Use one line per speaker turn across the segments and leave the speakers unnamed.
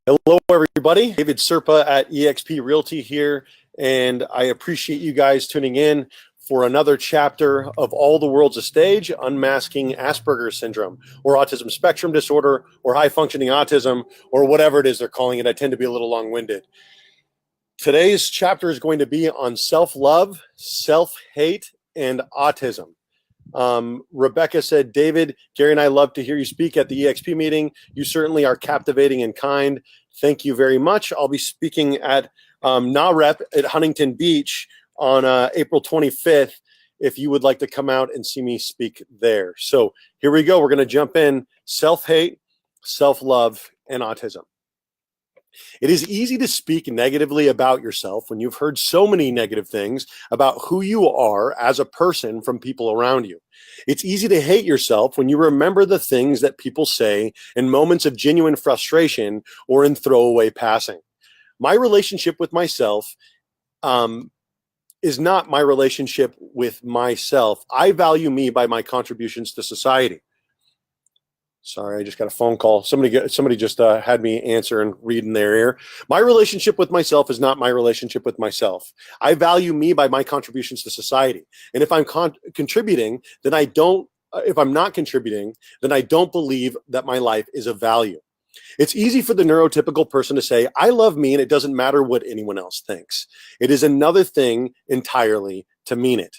Hello, everybody. David Serpa at eXp Realty here, and I appreciate you guys tuning in for another chapter of All the World's a Stage, Unmasking Asperger's Syndrome, or Autism Spectrum Disorder, or High-Functioning Autism, or whatever it is they're calling it. I tend to be a little long-winded. Today's chapter is going to be on self-love, self-hate, and autism. Rebecca said, David, Gary and I love to hear you speak at the eXp meeting. You certainly are captivating and kind. Thank you very much. I'll be speaking at NAREP at Huntington Beach on April 25th if you would like to come out and see me speak there. So here we go. We're going to jump in. Self-hate, self-love, and autism. It is easy to speak negatively about yourself when you've heard so many negative things about who you are as a person from people around you. It's easy to hate yourself when you remember the things that people say in moments of genuine frustration or in throwaway passing. My relationship with myself is not my relationship with myself. I value me by my contributions to society. Sorry, I just got a phone call. Somebody just had me answer and read in their ear. My relationship with myself is not my relationship with myself. I value me by my contributions to society. And if I'm contributing, then I don't. If I'm not contributing, then I don't believe that my life is of value. It's easy for the neurotypical person to say, I love me and it doesn't matter what anyone else thinks. It is another thing entirely to mean it.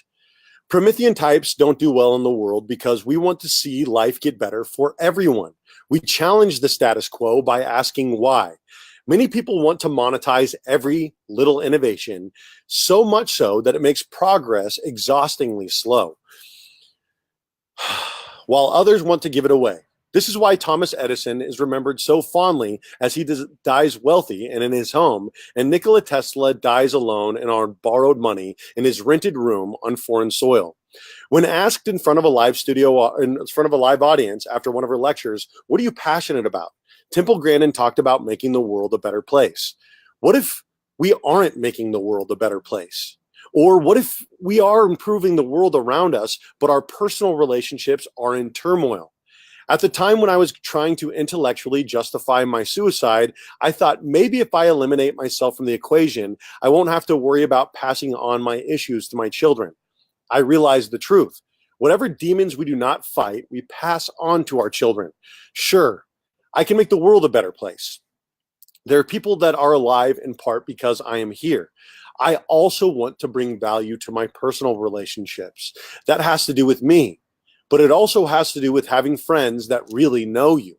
Promethean types don't do well in the world because we want to see life get better for everyone. We challenge the status quo by asking why. Many people want to monetize every little innovation, so much so that it makes progress exhaustingly slow, while others want to give it away. This is why Thomas Edison is remembered so fondly as he dies wealthy and in his home, and Nikola Tesla dies alone and on borrowed money in his rented room on foreign soil. When asked in front of a live audience after one of her lectures, what are you passionate about? Temple Grandin talked about making the world a better place. What if we aren't making the world a better place? Or what if we are improving the world around us, but our personal relationships are in turmoil? At the time when I was trying to intellectually justify my suicide, I thought maybe if I eliminate myself from the equation, I won't have to worry about passing on my issues to my children. I realized the truth. Whatever demons we do not fight, we pass on to our children. Sure, I can make the world a better place. There are people that are alive in part because I am here. I also want to bring value to my personal relationships. That has to do with me. But it also has to do with having friends that really know you.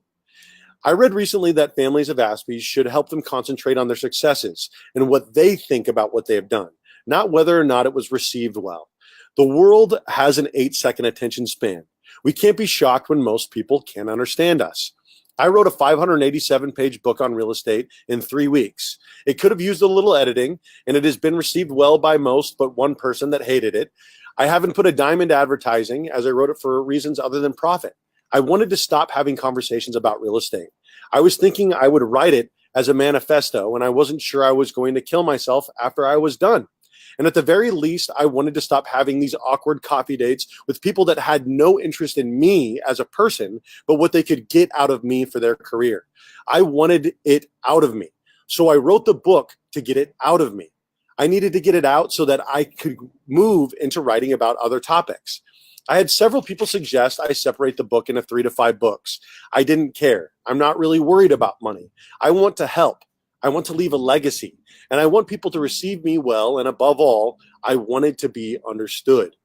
I read recently that families of Aspies should help them concentrate on their successes and what they think about what they have done, not whether or not it was received well. The world has an 8-second attention span. We can't be shocked when most people can't understand us. I wrote a 587-page book on real estate in 3 weeks. It could have used a little editing, and it has been received well by most but one person that hated it. I haven't put a dime into advertising as I wrote it for reasons other than profit. I wanted to stop having conversations about real estate. I was thinking I would write it as a manifesto, and I wasn't sure I was going to kill myself after I was done. And at the very least, I wanted to stop having these awkward coffee dates with people that had no interest in me as a person, but what they could get out of me for their career. I wanted it out of me. So I wrote the book to get it out of me. I needed to get it out so that I could move into writing about other topics. I had several people suggest I separate the book into 3 to 5 books. I didn't care. I'm not really worried about money. I want to help. I want to leave a legacy. And I want people to receive me well. And above all, I wanted to be understood.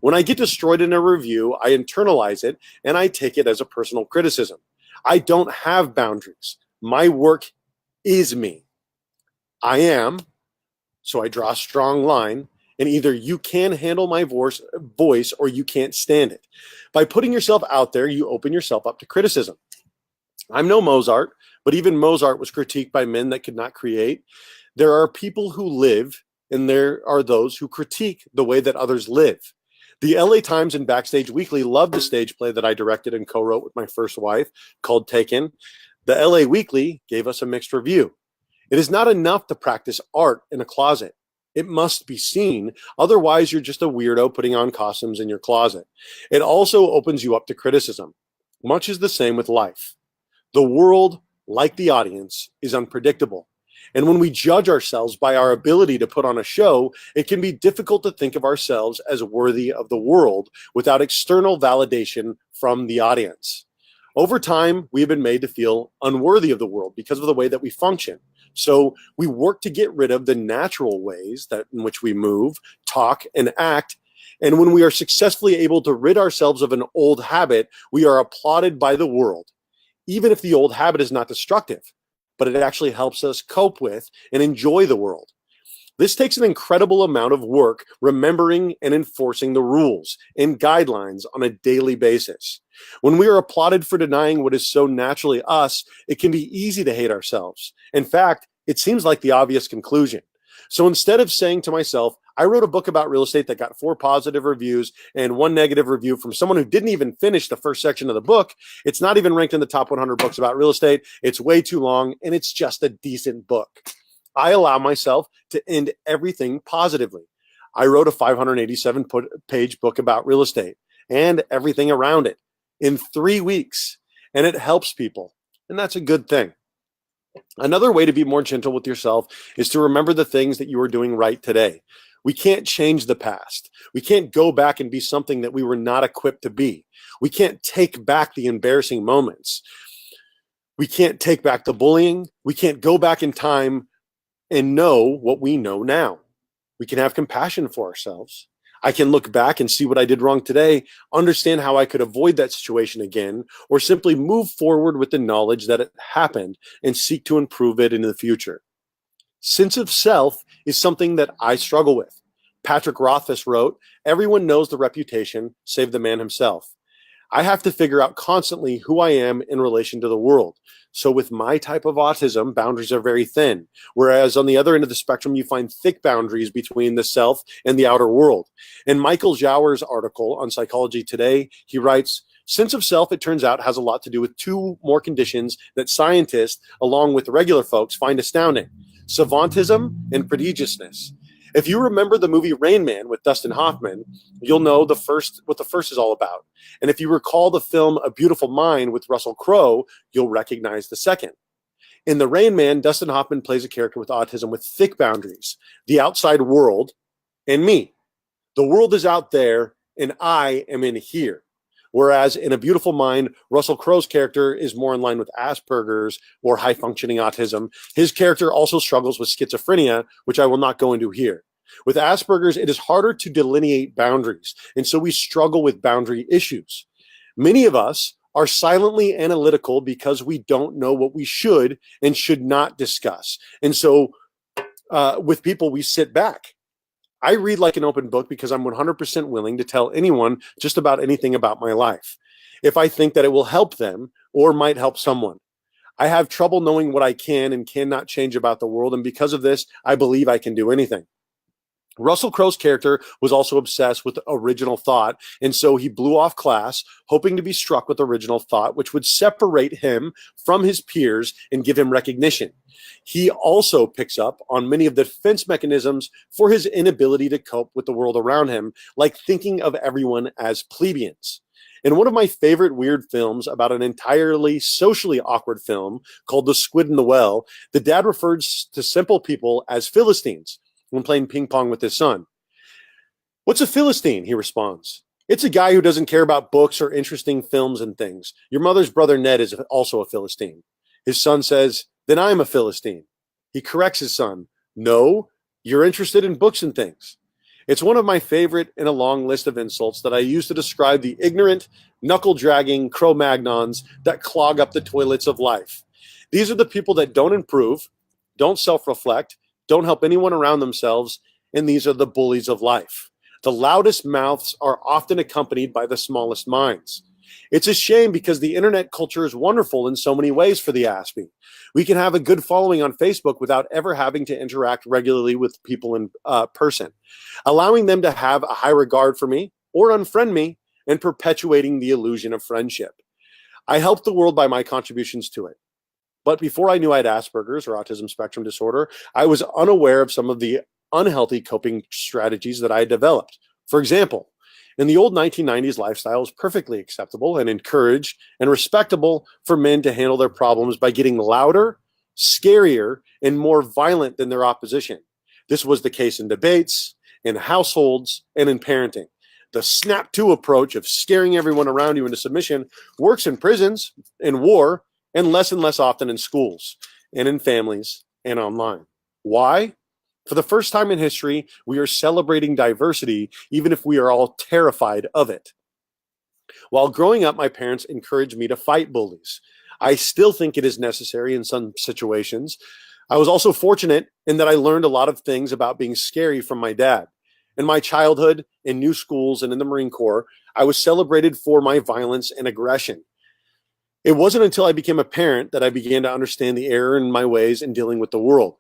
When I get destroyed in a review, I internalize it and I take it as a personal criticism. I don't have boundaries. My work is me. I am. So I draw a strong line, and either you can handle my voice or you can't stand it. By putting yourself out there, you open yourself up to criticism. I'm no Mozart, but even Mozart was critiqued by men that could not create. There are people who live, and there are those who critique the way that others live. The LA Times and Backstage Weekly loved the stage play that I directed and co-wrote with my first wife called Taken. The LA Weekly gave us a mixed review. It is not enough to practice art in a closet. It must be seen. Otherwise, you're just a weirdo putting on costumes in your closet. It also opens you up to criticism. Much is the same with life. The world like the audience, is unpredictable. And when we judge ourselves by our ability to put on a show, it can be difficult to think of ourselves as worthy of the world without external validation from the audience. Over time, we have been made to feel unworthy of the world because of the way that we function. So we work to get rid of the natural ways in which we move, talk, and act. And when we are successfully able to rid ourselves of an old habit, we are applauded by the world, even if the old habit is not destructive, but it actually helps us cope with and enjoy the world. This takes an incredible amount of work remembering and enforcing the rules and guidelines on a daily basis. When we are applauded for denying what is so naturally us, it can be easy to hate ourselves. In fact, it seems like the obvious conclusion. So instead of saying to myself, I wrote a book about real estate that got 4 positive reviews and 1 negative review from someone who didn't even finish the first section of the book. It's not even ranked in the top 100 books about real estate. It's way too long, and it's just a decent book. I allow myself to end everything positively. I wrote a 587-page book about real estate and everything around it in 3 weeks, and it helps people, and that's a good thing. Another way to be more gentle with yourself is to remember the things that you are doing right today. We can't change the past. We can't go back and be something that we were not equipped to be. We can't take back the embarrassing moments. We can't take back the bullying. We can't go back in time and know what we know now. We can have compassion for ourselves. I can look back and see what I did wrong today, understand how I could avoid that situation again, or simply move forward with the knowledge that it happened and seek to improve it in the future. Sense of self is something that I struggle with. Patrick Rothfuss wrote, "Everyone knows the reputation, save the man himself." I have to figure out constantly who I am in relation to the world. So with my type of autism, boundaries are very thin. Whereas on the other end of the spectrum, you find thick boundaries between the self and the outer world. In Michael Jauer's article on Psychology Today, he writes, sense of self, it turns out, has a lot to do with 2 more conditions that scientists, along with regular folks, find astounding: savantism and prodigiousness. If you remember the movie Rain Man with Dustin Hoffman, you'll know what the first is all about. And if you recall the film A Beautiful Mind with Russell Crowe, you'll recognize the second. In The Rain Man, Dustin Hoffman plays a character with autism with thick boundaries: the outside world and me. The world is out there and I am in here. Whereas in A Beautiful Mind, Russell Crowe's character is more in line with Asperger's or high-functioning autism. His character also struggles with schizophrenia, which I will not go into here. With Asperger's, it is harder to delineate boundaries, and so we struggle with boundary issues. Many of us are silently analytical because we don't know what we should and should not discuss. And so with people, we sit back. I read like an open book because I'm 100% willing to tell anyone just about anything about my life, if I think that it will help them or might help someone. I have trouble knowing what I can and cannot change about the world, and because of this, I believe I can do anything. Russell Crowe's character was also obsessed with original thought, and so he blew off class, hoping to be struck with original thought, which would separate him from his peers and give him recognition. He also picks up on many of the defense mechanisms for his inability to cope with the world around him, like thinking of everyone as plebeians. In one of my favorite weird films about an entirely socially awkward film called The Squid and the Well, the dad refers to simple people as Philistines when playing ping pong with his son. "What's a Philistine?" he responds. "It's a guy who doesn't care about books or interesting films and things. Your mother's brother Ned is also a Philistine." His son says, "Then I'm a Philistine." He corrects his son, "No, you're interested in books and things." It's one of my favorite in a long list of insults that I use to describe the ignorant, knuckle-dragging Cro-Magnons that clog up the toilets of life. These are the people that don't improve, don't self-reflect, don't help anyone around themselves, and these are the bullies of life. The loudest mouths are often accompanied by the smallest minds. It's a shame because the internet culture is wonderful in so many ways for the Aspie. We can have a good following on Facebook without ever having to interact regularly with people in person, allowing them to have a high regard for me or unfriend me and perpetuating the illusion of friendship. I help the world by my contributions to it. But before I knew I had Asperger's or autism spectrum disorder, I was unaware of some of the unhealthy coping strategies that I had developed. For example, In the old 1990s lifestyle was perfectly acceptable and encouraged and respectable for men to handle their problems by getting louder, scarier, and more violent than their opposition. This was the case in debates, in households, and in parenting. The snap to approach of scaring everyone around you into submission works in prisons, in war, and less often in schools, and in families, and online. Why? For the first time in history, we are celebrating diversity, even if we are all terrified of it. While growing up, my parents encouraged me to fight bullies. I still think it is necessary in some situations. I was also fortunate in that I learned a lot of things about being scary from my dad. In my childhood, in new schools, and in the Marine Corps, I was celebrated for my violence and aggression. It wasn't until I became a parent that I began to understand the error in my ways in dealing with the world.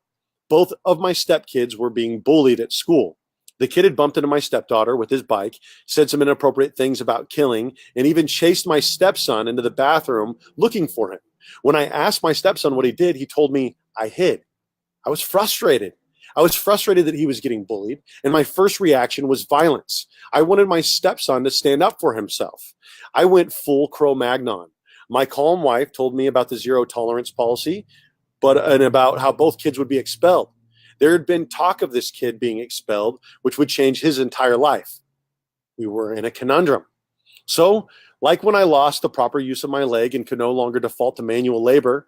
Both of my stepkids were being bullied at school. The kid had bumped into my stepdaughter with his bike, said some inappropriate things about killing, and even chased my stepson into the bathroom looking for him. When I asked my stepson what he did, he told me I hid. I was frustrated. I was frustrated that he was getting bullied, and my first reaction was violence. I wanted my stepson to stand up for himself. I went full Cro-Magnon. My calm wife told me about the zero tolerance policy, and about how both kids would be expelled. There had been talk of this kid being expelled, which would change his entire life. We were in a conundrum. So, like when I lost the proper use of my leg and could no longer default to manual labor,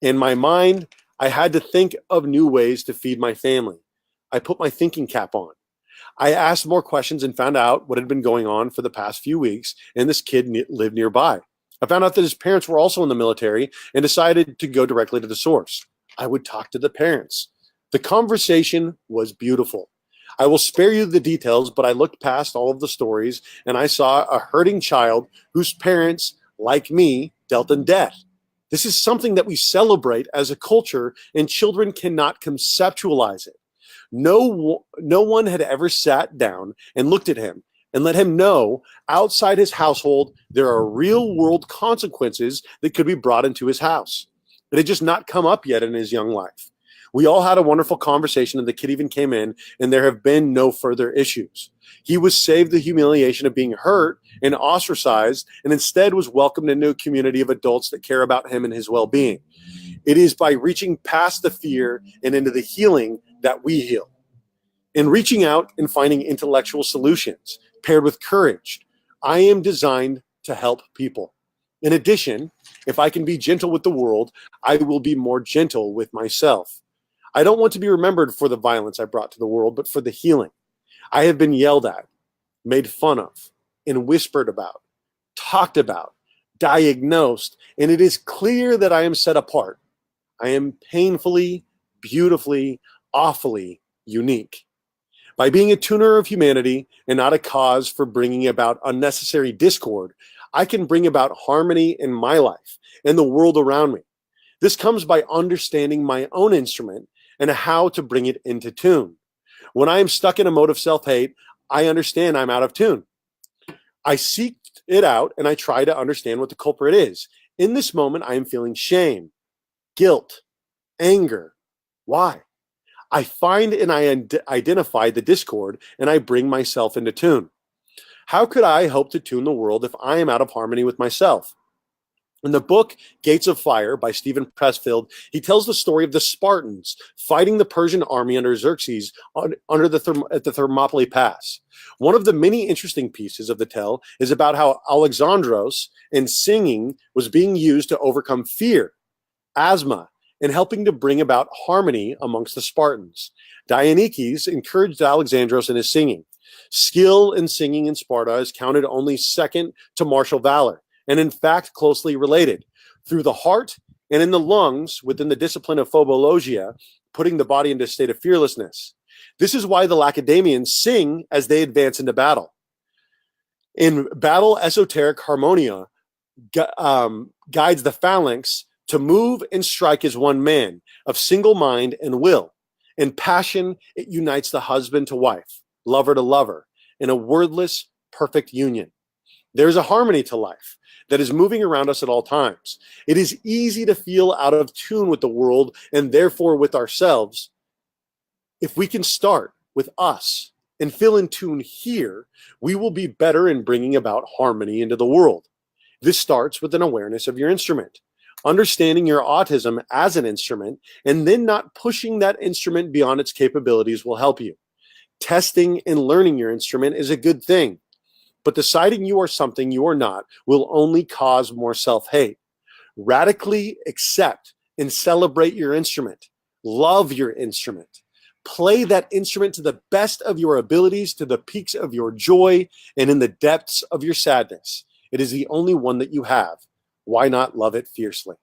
in my mind, I had to think of new ways to feed my family. I put my thinking cap on. I asked more questions and found out what had been going on for the past few weeks, and this kid lived nearby. I found out that his parents were also in the military and decided to go directly to the source. I would talk to the parents. The conversation was beautiful. I will spare you the details, but I looked past all of the stories and I saw a hurting child whose parents, like me, dealt in death. This is something that we celebrate as a culture, and children cannot conceptualize it. No one had ever sat down and looked at him and let him know outside his household there are real world consequences that could be brought into his house. It had just not come up yet in his young life. We all had a wonderful conversation, and the kid even came in, and there have been no further issues. He was saved the humiliation of being hurt and ostracized, and instead was welcomed into a community of adults that care about him and his well-being. It is by reaching past the fear and into the healing that we heal. In reaching out and finding intellectual solutions, paired with courage, I am designed to help people. In addition, if I can be gentle with the world, I will be more gentle with myself. I don't want to be remembered for the violence I brought to the world, but for the healing. I have been yelled at, made fun of, and whispered about, talked about, diagnosed, and it is clear that I am set apart. I am painfully, beautifully, awfully unique. By being a tuner of humanity and not a cause for bringing about unnecessary discord, I can bring about harmony in my life and the world around me. This comes by understanding my own instrument and how to bring it into tune. When I am stuck in a mode of self-hate, I understand I'm out of tune. I seek it out and I try to understand what the culprit is. In this moment, I am feeling shame, guilt, anger. Why? I find and I identify the discord and I bring myself into tune. How could I hope to tune the world if I am out of harmony with myself? In the book Gates of Fire by Stephen Pressfield, he tells the story of the Spartans fighting the Persian army under Xerxes at the Thermopylae Pass. One of the many interesting pieces of the tale is about how Alexandros and singing was being used to overcome fear, asthma, and helping to bring about harmony amongst the Spartans. Dionysius encouraged Alexandros in his singing. Skill in singing in Sparta is counted only second to martial valor, and in fact closely related. Through the heart and in the lungs, within the discipline of phobologia, putting the body into a state of fearlessness. This is why the Lacedaemonians sing as they advance into battle. In battle, esoteric harmonia guides the phalanx to move and strike as one man, of single mind and will. In passion, it unites the husband to wife, lover to lover, in a wordless, perfect union. There's a harmony to life that is moving around us at all times. It is easy to feel out of tune with the world and therefore with ourselves if we can start with us and feel in tune here, we will be better in bringing about harmony into the world. This starts with an awareness of your instrument, understanding your autism as an instrument, and then not pushing that instrument beyond its capabilities will help you. Testing and learning your instrument is a good thing, but deciding you are something you are not will only cause more self-hate. Radically accept and celebrate your instrument. Love your instrument. Play that instrument to the best of your abilities, to the peaks of your joy, and in the depths of your sadness. It is the only one that you have. Why not love it fiercely?